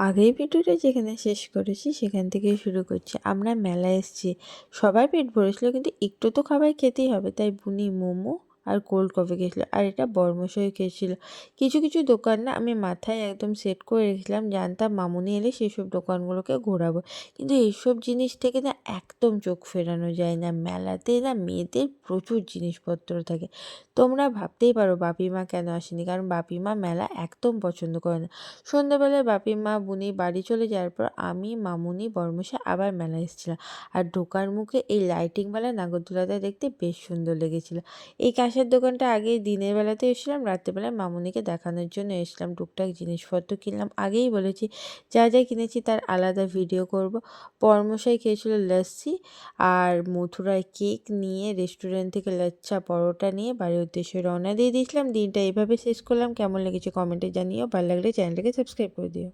আগের ভিডিওটা যেখানে শেষ করেছি সেখান থেকেই শুরু করছি। আমরা মেলায় এসেছি, সবার পেট ভরেছিল কিন্তু একটু তো খাবার খেতেই হবে, তাই বুনি মোমো আর কোল্ড কফি খেয়েছিল আর এটা বড়মশাইও খেয়েছিল। কিছু কিছু দোকান না আমি মাথায় একদম সেট করে রেখেছিলাম, জানতাম মামুনি এলে সেসব দোকানগুলোকে ঘোরাবো। কিন্তু এইসব জিনিস থেকে না একদম চোখ ফেরানো যায় না। মেলাতে না মেয়েদের প্রচুর জিনিসপত্র থাকে। তোমরা ভাবতেই পারো বাপি মা কেন আসেনি, কারণ বাপি মা মেলা একদম পছন্দ করে না। সন্ধ্যাবেলায় বাপি মা বুনি বাড়ি চলে যাওয়ার পর আমি মামুনি বর্মশাই আবার মেলায় এসেছিলাম। আর ঢোকার মুখে এই লাইটিংওয়ালা নাগরদোলাটা দেখতে বেশ সুন্দর লেগেছিল। এই কাঁসার দোকানটা আগে দিনের বেলাতে এসেছিলাম, রাত্রেবেলায় মামুনিকে দেখানোর জন্য এসেছিলাম। টুকটাক জিনিসপত্র কিনলাম, আগেই বলেছি যা যা কিনেছি তার আলাদা ভিডিও করব। বর্মশাই খেয়েছিল লস্যি আর মথুরায় কেক নিয়ে রেস্টুরেন্ট থেকে লাচ্ছা পরোটা নিয়ে বাড়ির উদ্দেশ্যে রওনা দিয়ে দিয়েছিলাম। দিনটা এইভাবে শেষ করলাম। কেমন লেগেছে কমেন্টে জানিও, ভালো লাগলে চ্যানেলটাকে সাবস্ক্রাইব করে দিও।